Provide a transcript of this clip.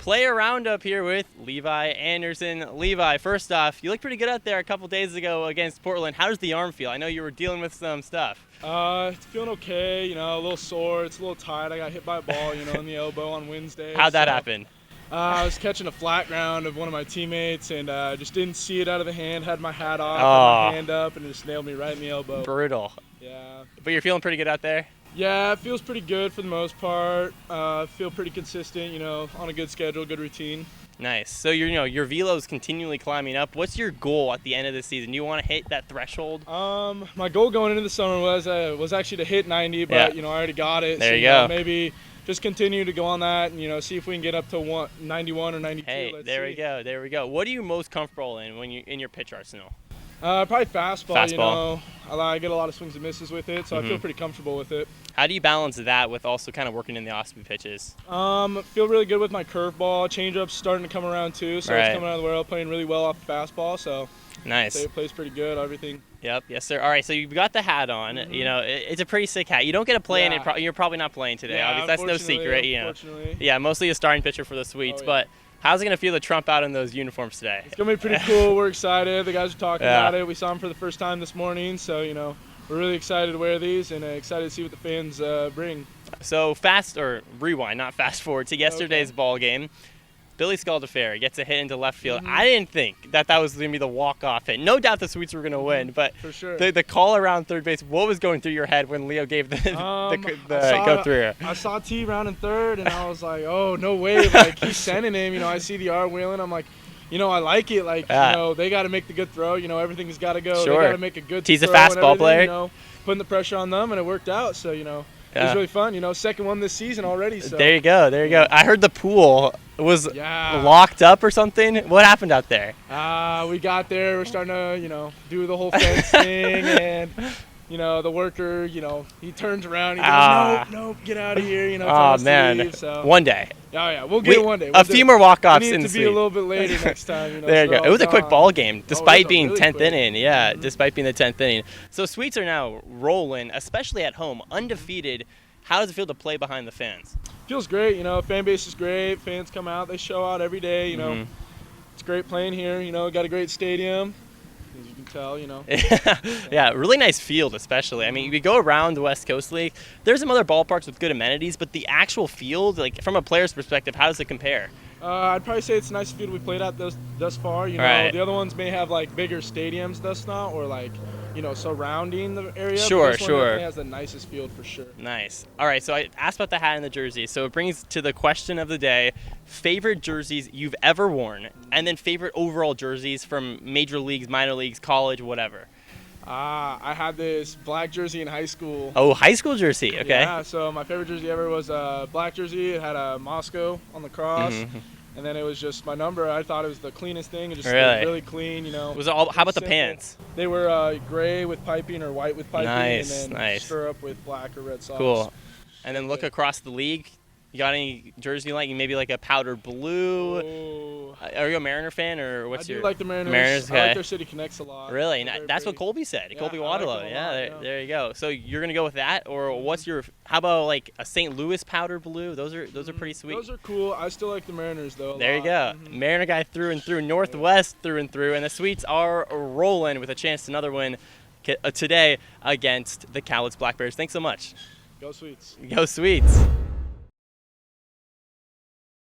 Player Roundup here with Levi Anderson. Levi, first off, you looked pretty good out there a couple days ago against Portland. How does the arm feel? I know you were dealing with some stuff. It's feeling okay, a little sore. It's a little tight. I got hit by a ball, in the elbow on Wednesday. How'd that happen? I was catching a flat ground of one of my teammates and just didn't see it out of the hand, had my hat off, had my hand up, and it just nailed me right in the elbow. Brutal. Yeah. But you're feeling pretty good out there? Yeah, it feels pretty good for the most part. Feel pretty consistent, on a good schedule, good routine. Nice. So your velo's continually climbing up. What's your goal at the end of the season? Do you want to hit that threshold? My goal going into the summer was actually to hit 90, but I already got it. There you go. Maybe just continue to go on that and see if we can get up to 91 or 92. Hey, there we go. There we go. What are you most comfortable in when you in your pitch arsenal? Probably fastball. Fastball. I get a lot of swings and misses with it, so I feel pretty comfortable with it. How do you balance that with also kind of working in the off-speed pitches? Feel really good with my curveball. Changeup's starting to come around too, so it's coming out of the world, playing really well off the fastball. So nice. I'd say it plays pretty good. Everything. Yep. Yes, sir. All right. So you've got the hat on. It's a pretty sick hat. You don't get to play in it. You're probably not playing today. Yeah, that's no secret. Unfortunately. Yeah, mostly a starting pitcher for the Sweets, but. How's it going to feel to trump out in those uniforms today? It's going to be pretty cool. We're excited. The guys are talking about it. We saw them for the first time this morning. So, we're really excited to wear these and excited to see what the fans bring. So rewind, not fast forward to yesterday's ball game. Billy Scaldafair gets a hit into left field. I didn't think that was going to be the walk-off hit. No doubt the Sweets were going to win, but for sure. the call around third base, what was going through your head when Leo gave the go through? I saw T round in third, and I was like, oh, no way. Like, he's sending him. I see the arm wheeling. I'm like, I like it. Like, they got to make the good throw. Everything's got to go. Sure. They got to make a good throw. He's a fastball player. Putting the pressure on them, and it worked out. So, it was really fun. Second one this season already. So. There you go. I heard the pool was locked up or something. What happened out there? We got there. We're starting to, do the whole fence thing, and the worker, he turns around. He goes, nope, get out of here. Oh man, leave, so. One day. Oh yeah, we'll get it one day. A few more walk-offs in the need to be a little bit later next time. There you go. It was a quick ball game, despite being really 10th quick. inning. Yeah, despite being the 10th inning. So Sweets are now rolling, especially at home, undefeated. How does it feel to play behind the fans? Feels great. Fan base is great. Fans come out. They show out every day. It's great playing here. Got a great stadium. As you can tell, Yeah, really nice field, especially. I mean, we go around the West Coast League. There's some other ballparks with good amenities, but the actual field, like from a player's perspective, how does it compare? I'd probably say it's the nicest field we played at thus far. The other ones may have like bigger stadiums thus now, or like surrounding the area. Sure. This one definitely has the nicest field for sure. Nice. All right, so I asked about the hat and the jersey. So it brings to the question of the day: favorite jerseys you've ever worn, and then favorite overall jerseys from major leagues, minor leagues, college, whatever. I had this black jersey in high school. Oh, high school jersey. Okay. Yeah, so my favorite jersey ever was a black jersey. It had a Moscow on the cross, and then it was just my number. I thought it was the cleanest thing. It just looked really clean, Was it all? How about the pants? They were gray with piping or white with piping, and then stirrup with black or red socks. Cool. And then look across the league. You got any jersey you like? Maybe like a powder blue? Oh. Are you a Mariner fan, or what's your? I do like the Mariners. Mariners, okay. I like their City Connects a lot. Really? That's what Colby said. Yeah, Colby Waddle. Like there you go. So you're gonna go with that, or what's your? How about like a St. Louis powder blue? Those are pretty sweet. Those are cool. I still like the Mariners though. There you go. Mariner guy through and through, Northwest through and through, and the Sweets are rolling with a chance to another win today against the Cowlitz Black Bears. Thanks so much. Go Sweets. Go Sweets.